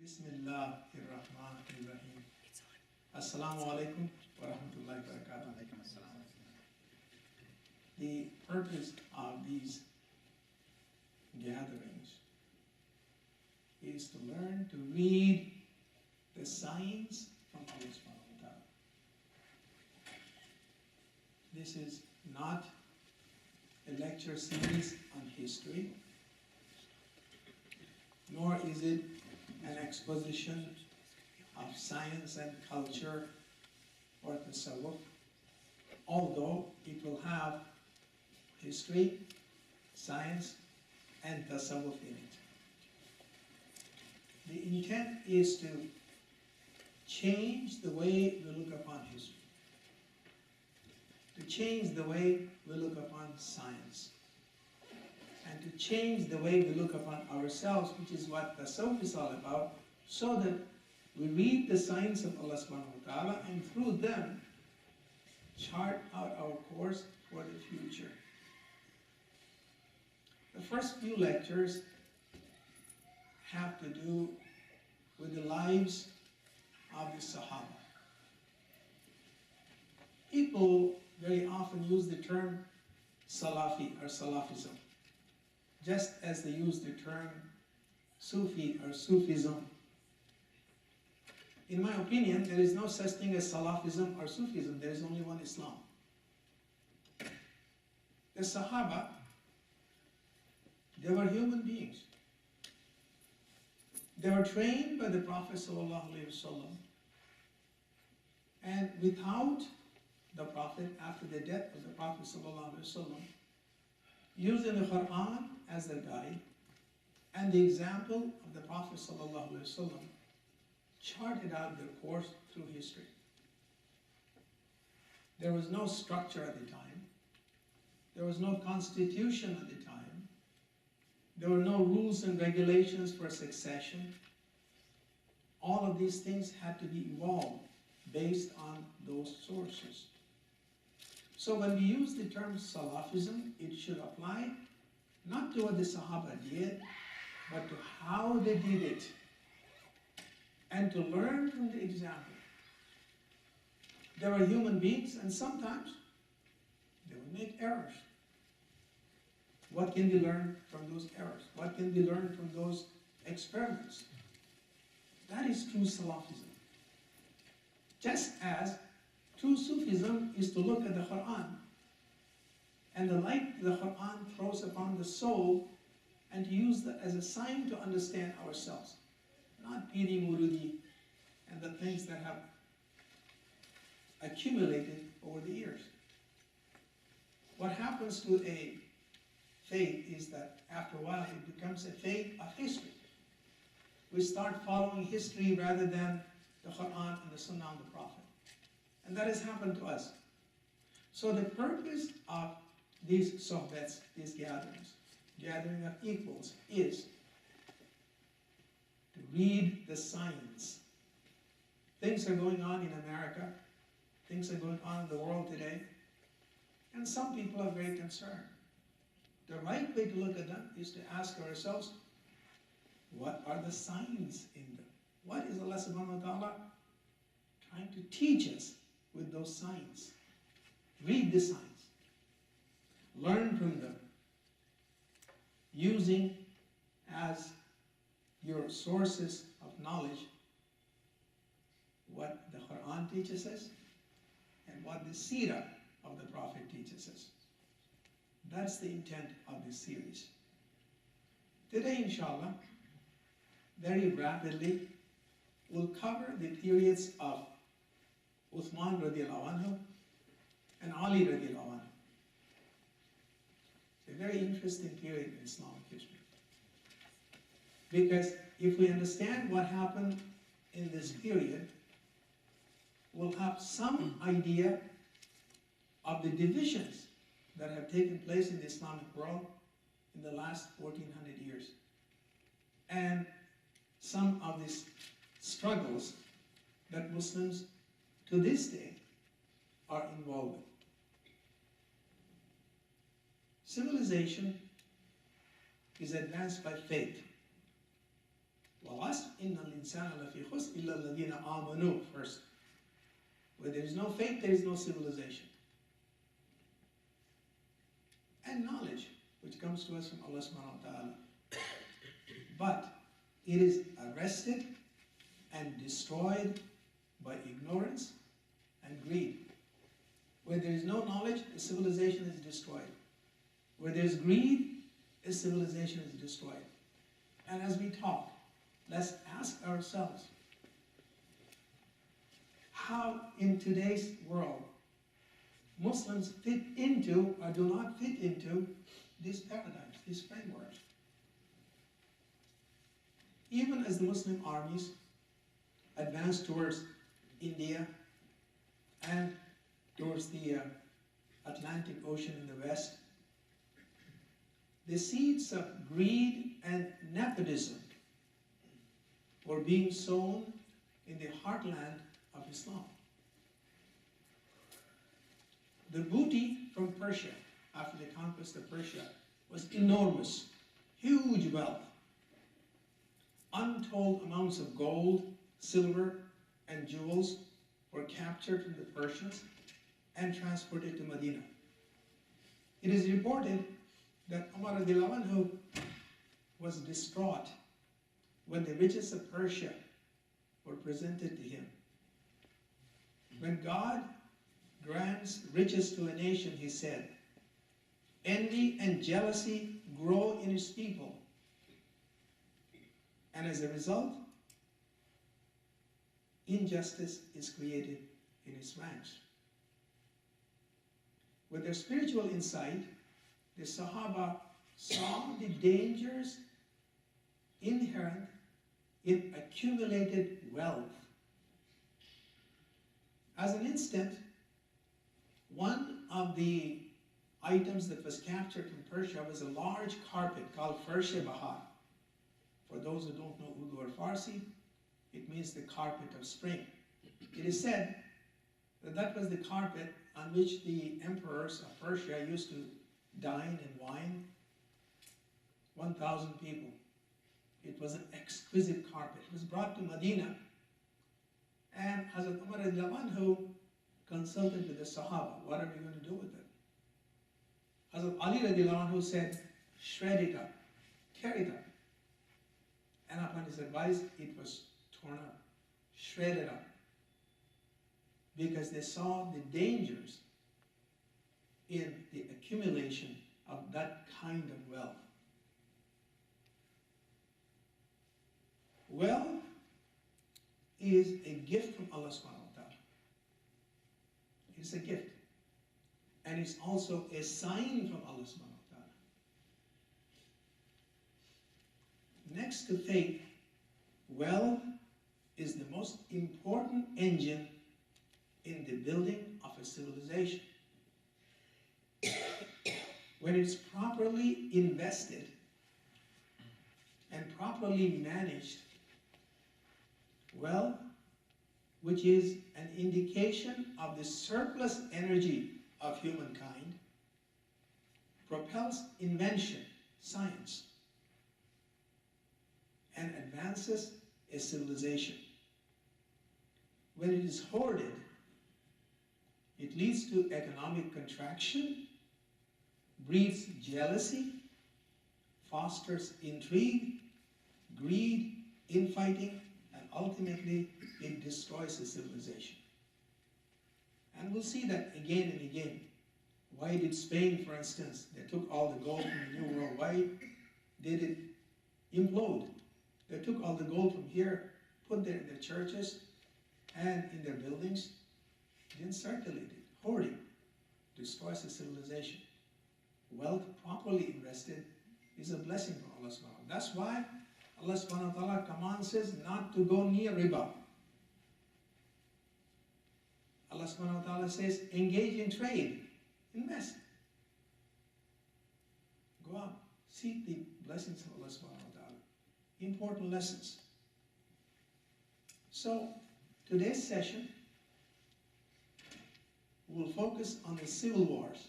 Bismillahirrahmanirrahim. Assalamu alaikum wa rahmatullahi wa barakatuh. The purpose of these gatherings is to learn to read the signs from Allah subhanahu wa ta'ala. This is not a lecture series on history, nor is it an exposition of science and culture or tasawwuf, although it will have history, science, and tasawwuf in it. The intent is to change the way we look upon history, to change the way we look upon science, and to change the way we look upon ourselves, which is what tasawwuf is all about, so that we read the signs of Allah subhanahu wa ta'ala and through them chart out our course for the future. The first few lectures have to do with the lives of the Sahaba. People very often use the term Salafi or Salafism, just as they use the term Sufi or Sufism. In my opinion, there is no such thing as Salafism or Sufism. There is only one Islam. The Sahaba, they were human beings. They were trained by the Prophet ﷺ, and without the Prophet, after the death of the Prophet ﷺ, using the Quran as their guide and the example of the Prophet ﷺ, charted out their course through history. There was no structure at the time. There was no constitution at the time. There were no rules and regulations for succession. All of these things had to be evolved based on those sources. So when we use the term Salafism, it should apply not to what the Sahaba did, but to how they did it, and to learn from the example. They were human beings, and sometimes they would make errors. What can we learn from those errors? What can we learn from those experiments? That is true Salafism. Just as true Sufism is to look at the Quran and the light the Quran throws upon the soul and to use that as a sign to understand ourselves. Not piri muridi and the things that have accumulated over the years. What happens to a faith is that after a while it becomes a faith of history. We start following history rather than the Quran and the Sunnah of the Prophet. And that has happened to us. So the purpose of these sohbets, these gatherings, gathering of equals, is to read the signs. Things are going on in America. Things are going on in the world today. And some people are very concerned. The right way to look at them is to ask ourselves, what are the signs in them? What is Allah subhanahu wa ta'ala trying to teach us with those signs? Read the signs. Learn from them. Using as your sources of knowledge what the Quran teaches us and what the seerah of the Prophet teaches us. That's the intent of this series. Today, inshallah, very rapidly, we'll cover the periods of Osman radiallahu anhu and Ali radiallahu anhu. It's a very interesting period in Islamic history. Because if we understand what happened in this period, we'll have some idea of the divisions that have taken place in the Islamic world in the last 1400 years. And some of these struggles that Muslims to this day are involved with. Civilization is advanced by faith. وَالْعَصْرِ إِنَّ الْإِنسَانَ لَفِي خُسْرٍ إِلَّا الَّذِينَ آمَنُوا first. Where there is no faith, there is no civilization. And knowledge, which comes to us from Allah subhanahu wa ta'ala. But it is arrested and destroyed by ignorance and greed. Where there is no knowledge, a civilization is destroyed. Where there is greed, a civilization is destroyed. And as we talk, let's ask ourselves, how in today's world Muslims fit into or do not fit into these paradigms, these frameworks. Even as the Muslim armies advance towards India and towards the Atlantic Ocean in the west, the seeds of greed and nepotism were being sown in the heartland of Islam. The booty from Persia, after the conquest of Persia, was enormous, huge wealth. Untold amounts of gold, silver, and jewels were captured from the Persians and transported to Medina. It is reported that Umar radiallahu anhu was distraught when the riches of Persia were presented to him. When God grants riches to a nation, he said, envy and jealousy grow in his people. And as a result, injustice is created in his ranks. With their spiritual insight, the Sahaba saw the dangers inherent in accumulated wealth. As an instant, one of the items that was captured from Persia was a large carpet called Farsh Bahar. For those who don't know Urdu or Farsi, it means the carpet of spring. It is said that that was the carpet on which the emperors of Persia used to dine and wine. 1,000 people. It was an exquisite carpet. It was brought to Medina, and Hazrat Umar radiallahu anhu consulted with the Sahaba. What are we going to do with it? Hazrat Ali radiallahu anhu said, shred it up, tear it up. And upon his advice, it was torn up, shredded up, because they saw the dangers in the accumulation of that kind of wealth. Wealth is a gift from Allah subhanahu wa ta'ala. It's a gift. And it's also a sign from Allah subhanahu wa ta'ala. Next to faith, wealth is the most important engine in the building of a civilization. When it's properly invested and properly managed, wealth, which is an indication of the surplus energy of humankind, propels invention, science, and advances a civilization. When it is hoarded, it leads to economic contraction, breeds jealousy, fosters intrigue, greed, infighting, and ultimately it destroys a civilization. And we'll see that again and again. Why did Spain, for instance, they took all the gold from the New World, why did it implode? They took all the gold from here, put it in their churches and in their buildings, didn't circulate it. Hoarding destroys a civilization. Wealth properly invested is a blessing from Allah subhanahu wa ta'ala. That's why Allah subhanahu wa ta'ala commands us not to go near riba. Allah subhanahu wa ta'ala says, engage in trade, invest. Go out, seek the blessings of Allah subhanahu wa ta'ala. Important lessons. So, today's session will focus on the civil wars,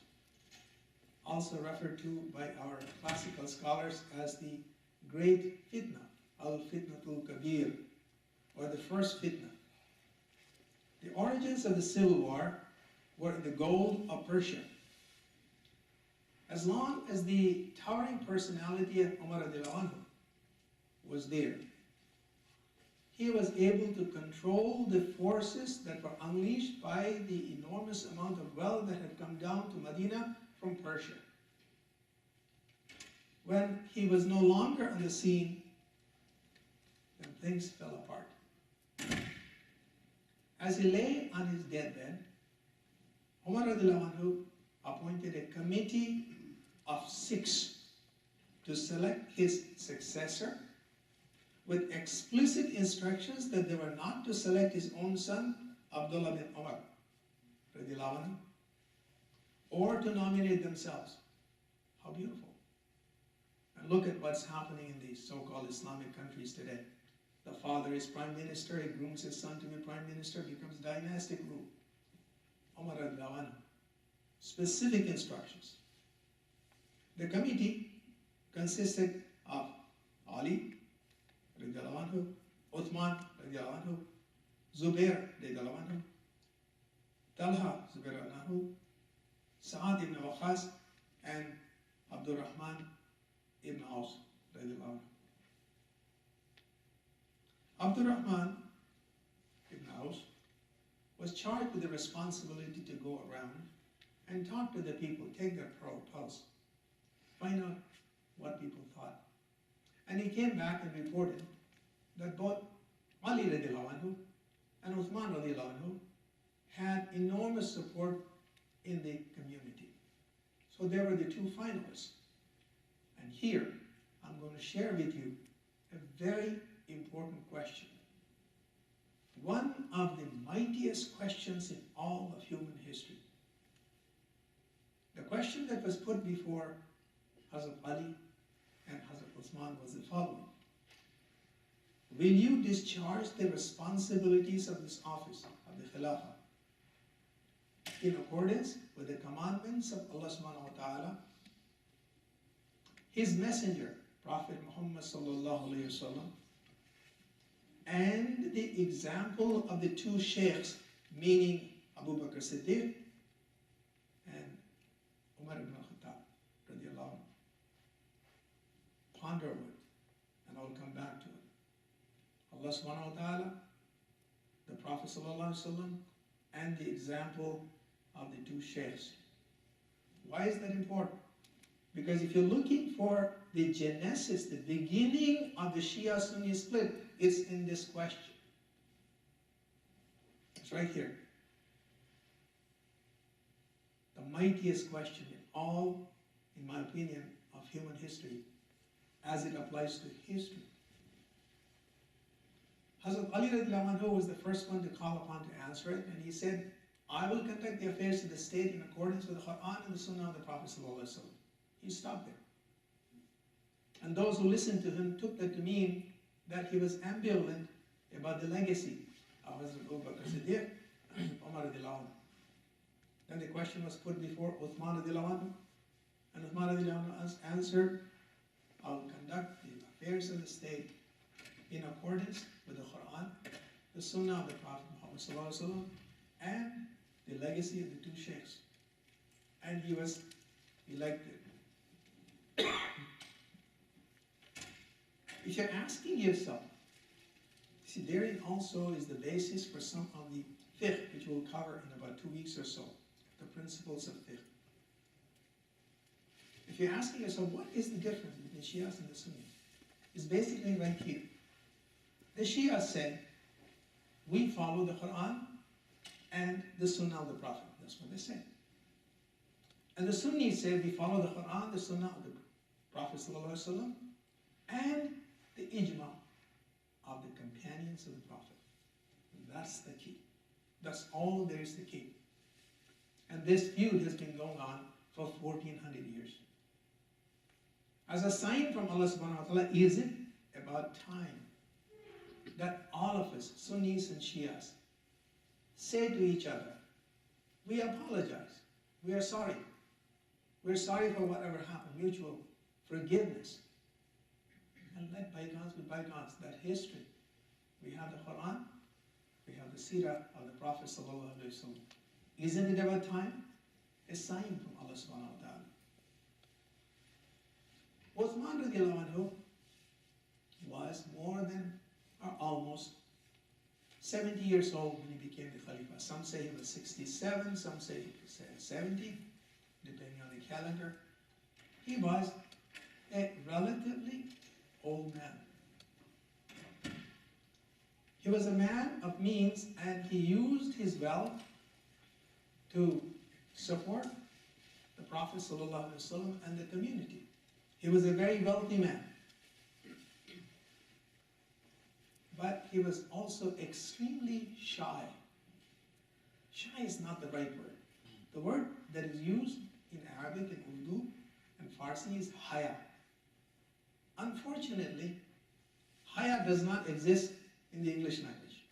also referred to by our classical scholars as the Great Fitna al-fitnatul kabir, or the first fitna. The origins of the civil war were in the gold of Persia. As long as the towering personality of Umar radiallahu anhu was there, he was able to control the forces that were unleashed by the enormous amount of wealth that had come down to Medina from Persia. When he was no longer on the scene, then things fell apart. As he lay on his deathbed, Umar radiallahu anhu appointed a committee of 6 to select his successor, with explicit instructions that they were not to select his own son, Abdullah bin Umar radiallahu anhu, or to nominate themselves. How beautiful. And look at what's happening in these so-called Islamic countries today. The father is prime minister, he grooms his son to be prime minister, becomes dynastic rule. Umar radiallahu anhu. Specific instructions. The committee consisted of Ali radiallahu anhu, Osman radiallahu anhu, Zubair radiallahu anhu, Talha Zubair radiallahu anhu, Sa'ad ibn Waqqas, and Abdul Rahman ibn Aus radiallahu anhu. Abdul Rahman ibn Aus was charged with the responsibility to go around and talk to the people, take their pulse, find out what people thought. And he came back and reported that both Ali radiallahu anhu and Uthman radiallahu anhu had enormous support in the community. So they were the 2 finalists. And here, I'm going to share with you a very important question. One of the mightiest questions in all of human history. The question that was put before Hazrat Ali and Hazrat Osman was the following. Will you discharge the responsibilities of this office, of the Khilafah, in accordance with the commandments of Allah subhanahu wa ta'ala, His messenger, Prophet Muhammad sallallahu alayhi wa sallam, and the example of the 2 sheikhs, meaning Abu Bakr Siddiq and Umar ibn al-Khattab radiallahu anhu? Ponder over it, and I'll come back to it. Allah subhanahu wa ta'ala, the Prophet sallallahu alaihi wasallam, and the example of the 2 sheikhs. Why is that important? Because if you're looking for the genesis, the beginning of the Shia-Sunni split, it's in this question. It's right here. The mightiest question in all, in my opinion, of human history, as it applies to history. Hazrat Ali radiallahu anhu was the first one to call upon to answer it, and he said, I will conduct the affairs of the state in accordance with the Quran and the Sunnah of the Prophet sallallahu alaihi wasallam. He stopped there. And those who listened to him took that to mean that he was ambivalent about the legacy of Hazrat Abu Bakr Siddiq and Umar radiallahu anhu. Then the question was put before Uthman radiallahu anhu, and Uthman radiallahu anhu answered, I will conduct the affairs of the state in accordance with the Quran, the Sunnah of the Prophet Muhammad sallallahu alaihi wasallam, and the legacy of the 2 sheikhs. And he was elected. If you're asking yourself, see, therein also is the basis for some of the fiqh, which we'll cover in about 2 weeks or so, the principles of fiqh. If you're asking yourself, what is the difference between the Shias and the Sunnis? It's basically right here. The Shias say, we follow the Quran and the Sunnah of the Prophet. That's what they say. And the Sunnis say, we follow the Quran, the Sunnah of the Prophet ﷺ, and the ijma of the companions of the Prophet. That's the key. That's all there is to keep. And this feud has been going on for 1400 years. As a sign from Allah subhanahu wa ta'ala, is it about time that all of us, Sunnis and Shias, say to each other, we apologize, we are sorry. We're sorry for whatever happened, mutual forgiveness. and let bygones be bygones. That history. We have the Quran, we have the Seerah of the Prophet sallallahu alaihi wasallam. Isn't it about time? A sign from Allah subhanahu wa ta'ala. Osman radiallahu anhu was more than, or almost 70 years old when he became the Khalifa. Some say he was 67, some say he was 70, depending on the calendar. He was a relatively old man. He was a man of means, and he used his wealth to support the Prophet ﷺ and the community. He was a very wealthy man. But he was also extremely shy. Shy is not the right word. The word that is used in Arabic and Urdu and Farsi is haya. Unfortunately, haya does not exist in the English language.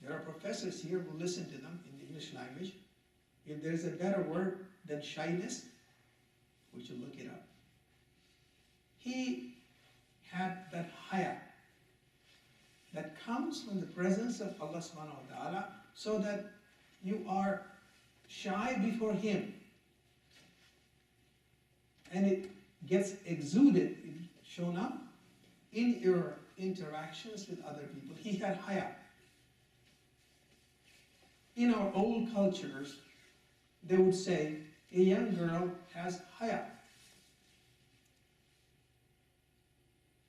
There are professors here who listen to them in the English language. If there's a better word than shyness, we should look it up. He had that haya that comes from the presence of Allah subhanahu wa ta'ala, so that you are shy before Him. And it gets exuded, shown up in your interactions with other people. He had haya. In our old cultures, they would say, a young girl has haya.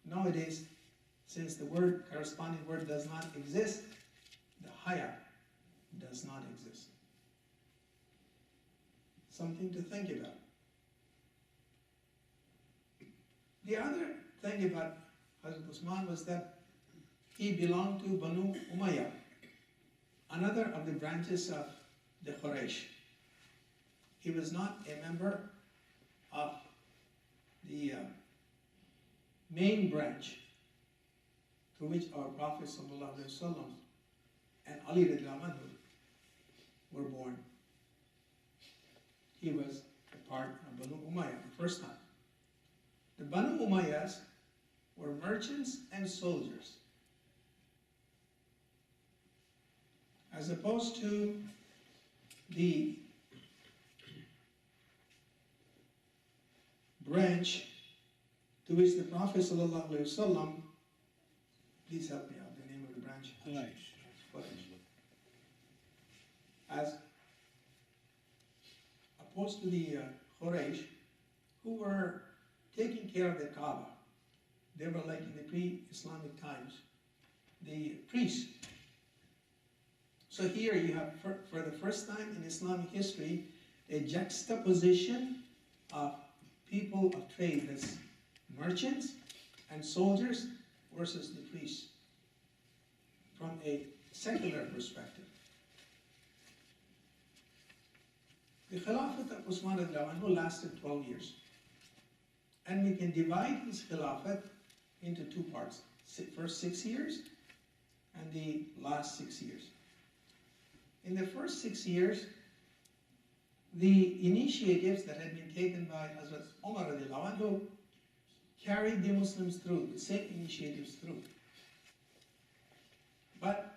Nowadays, since the corresponding word does not exist, the haya does not exist. Something to think about. The other thing about Hazrat Osman was that he belonged to Banu Umayyah, another of the branches of the Quraysh. He was not a member of the main branch through which our Prophet ﷺ and Ali radiallahu anhu were born. He was a part of Banu Umayyah the first time. The Banu Umayyahs were merchants and soldiers, as opposed to the branch to which the Prophet ﷺ, please help me out, the name of the branch? Quraysh. As opposed to the Quraysh, who were taking care of the Kaaba. They were like in the pre-Islamic times, the priests. So here you have, for the first time in Islamic history, a juxtaposition of people of trade, that's merchants and soldiers, versus the priests from a secular perspective. The Khilafat of Osman radiallahu anhu lasted 12 years. And we can divide his Khilafat into two parts. First 6 years and the last 6 years. In the first 6 years, the initiatives that had been taken by Hazrat Umar radiallahu anhu carried the Muslims through, the same initiatives through. But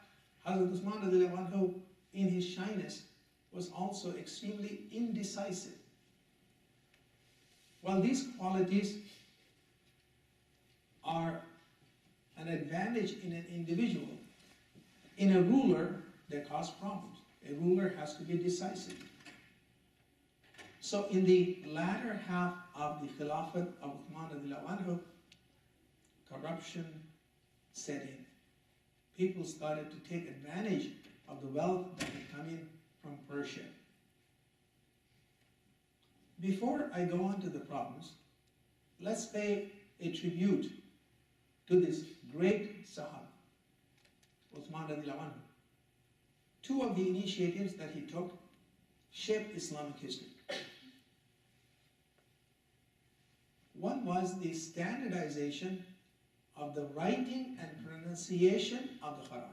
Hazrat Osman radiallahu anhu, in his shyness, was also extremely indecisive. While these qualities are an advantage in an individual, in a ruler, they cause problems. A ruler has to be decisive. So in the latter half of the Khilafat of Uthman radiallahu anhu, corruption set in. People started to take advantage of the wealth that had come in from Persia. Before I go on to the problems, let's pay a tribute to this great Sahaba, Uthman radiallahu anhu. Two of the initiatives that he took shaped Islamic history. One was the standardization of the writing and pronunciation of the Quran.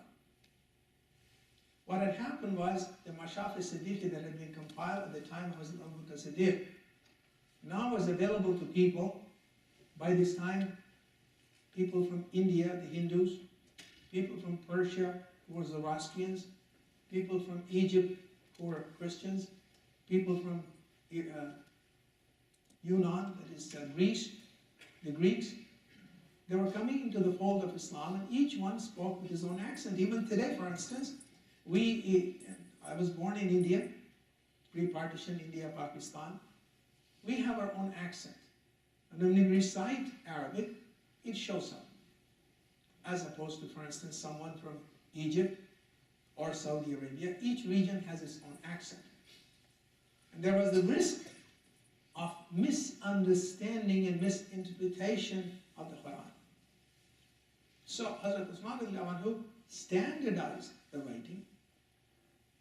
What had happened was the Mashaf-e-Siddiqi that had been compiled at the time of Hazrat Abu Bakr Siddiq now was available to people. By this time, people from India, the Hindus, people from Persia, who were Zoroastrians, people from Egypt, who were Christians, people from Yunnan, that is Greece, the Greeks. They were coming into the fold of Islam, and each one spoke with his own accent. Even today, for instance, I was born in India, pre-partition India, Pakistan. We have our own accent. And when we recite Arabic, it shows up. As opposed to, for instance, someone from Egypt or Saudi Arabia, each region has its own accent. And there was the risk of misunderstanding and misinterpretation of the Quran. So Hazrat Osman standardized the writing,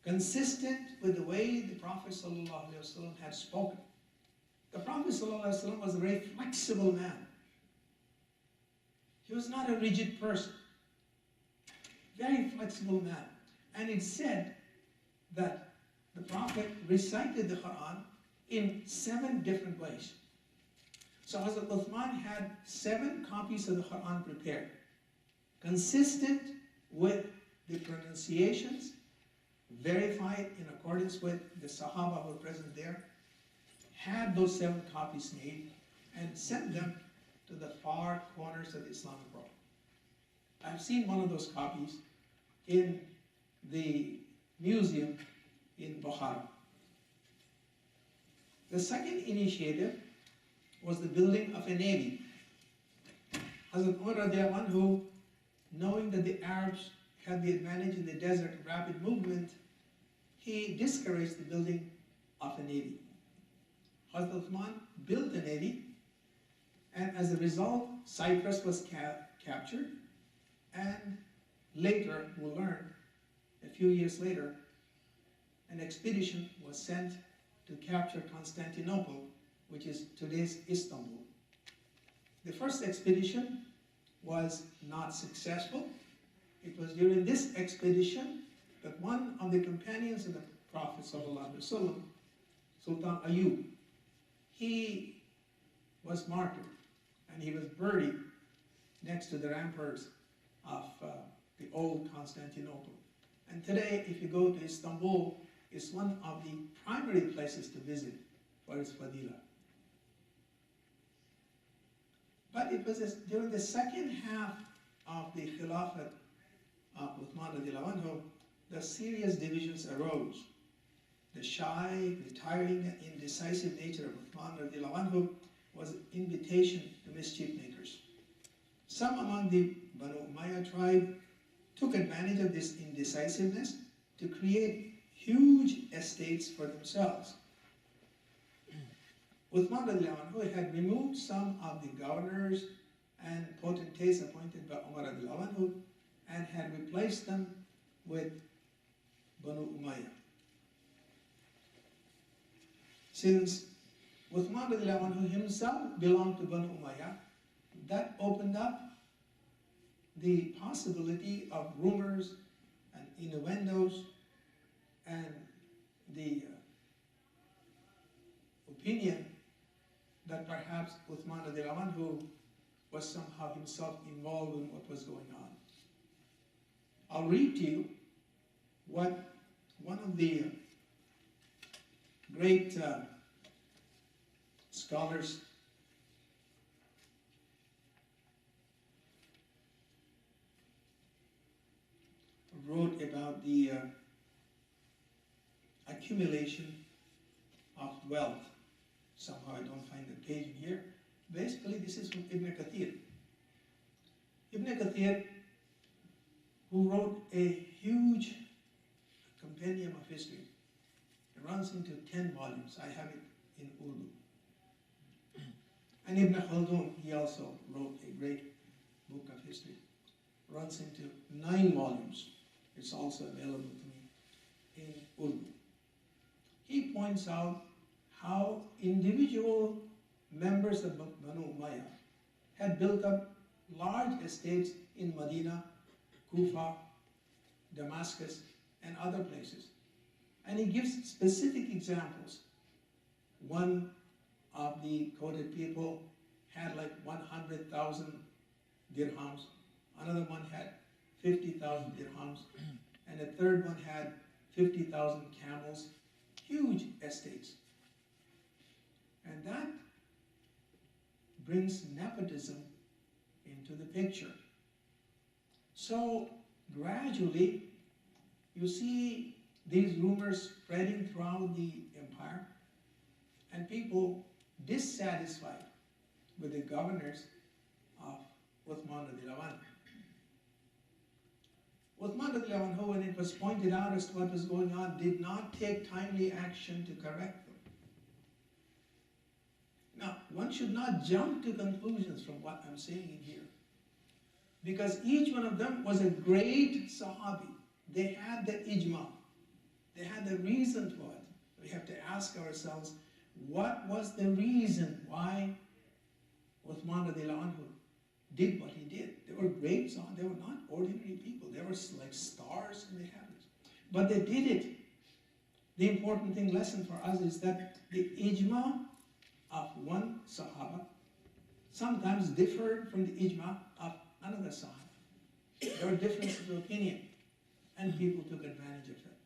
consistent with the way the Prophet ﷺ had spoken. The Prophet ﷺ was a very flexible man. He was not a rigid person. Very flexible man. And it said that the Prophet recited the Quran in 7 different ways. So Hazrat Uthman had 7 copies of the Quran prepared, consistent with the pronunciations, verified in accordance with the Sahaba who were present there, had those 7 copies made, and sent them to the far corners of the Islamic world. I've seen one of those copies in the museum in Bukhara. The second initiative was the building of a navy. Hazrat Umar radiallahu anhu, knowing that the Arabs had the advantage in the desert of rapid movement, he discouraged the building of a navy. Hazrat Uthman built a navy, and as a result, Cyprus was captured, and later, we'll learn, a few years later, an expedition was sent to capture Constantinople, which is today's Istanbul. The first expedition was not successful. It was during this expedition that one of the companions of the Prophet ﷺ, Sultan Ayub, he was martyred, and he was buried next to the ramparts of the old Constantinople. And today, if you go to Istanbul, it's one of the primary places to visit for its fadila. But it was during the second half of the Khilafat of Uthman radiallahu anhu, the serious divisions arose. The shy, retiring, and indecisive nature of Uthman radiallahu anhu was an invitation to mischief makers. Some among the Banu Umayyah tribe took advantage of this indecisiveness to create huge estates for themselves. Uthman radiallahu anhu had removed some of the governors and potentates appointed by Umar radiallahu anhu and had replaced them with Banu Umayyah. Since Uthman radiallahu anhu himself belonged to Banu Umayyah, that opened up the possibility of rumors and innuendos and the opinion that perhaps Uthman radiallahu anhu was somehow himself involved in what was going on. I'll read to you what one of the great scholars wrote about the accumulation of wealth. Somehow I don't find the page in here. Basically, this is from Ibn Kathir. Ibn Kathir, who wrote a huge compendium of history. It runs into 10 volumes. I have it in Urdu. And Ibn Khaldun, he also wrote a great book of history. Runs into 9 volumes. It's also available to me in Urdu. He points out how individual members of Banu Umayyah had built up large estates in Medina, Kufa, Damascus, and other places. And he gives specific examples. One of the quoted people had like 100,000 dirhams, another one had 50,000 dirhams, and a third one had 50,000 camels, huge estates. And that brings nepotism into the picture. So gradually, you see these rumors spreading throughout the empire, and people dissatisfied with the governors of Osman radiallahu anhu. Osman radiallahu anhu, when it was pointed out as to what was going on, did not take timely action to correct them. Now, one should not jump to conclusions from what I'm saying in here, because each one of them was a great Sahabi. They had the ijma. They had the reason for it. We have to ask ourselves, what was the reason why Osman radiallahu anhu did what he did? They were great Sahabas. They were not ordinary people. They were like stars in the heavens. But they did it. The important lesson for us is that the ijma of one Sahaba sometimes differed from the ijma of another Sahaba. There were differences of opinion, and people took advantage of it.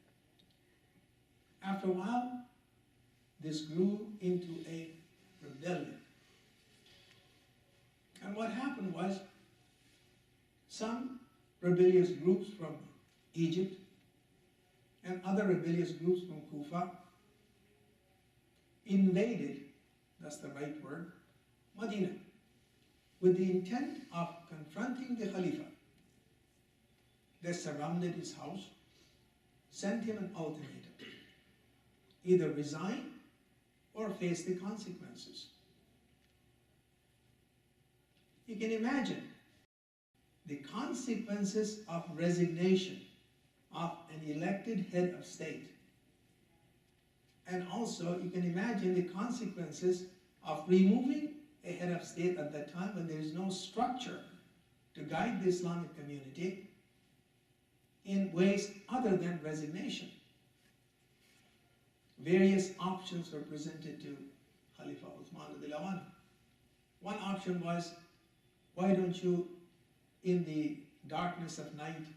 After a while, this grew into a rebellion. And what happened was, some rebellious groups from Egypt and other rebellious groups from Kufa invaded, that's the right word, Medina, with the intent of confronting the Khalifa. They surrounded his house, sent him an ultimatum: either resign or face the consequences. You can imagine the consequences of resignation of an elected head of state. And also, you can imagine the consequences of removing a head of state at that time when there is no structure to guide the Islamic community in ways other than resignation. Various options were presented to Khalifa Osman radiallahu anhu. One option was, why don't you, in the darkness of night,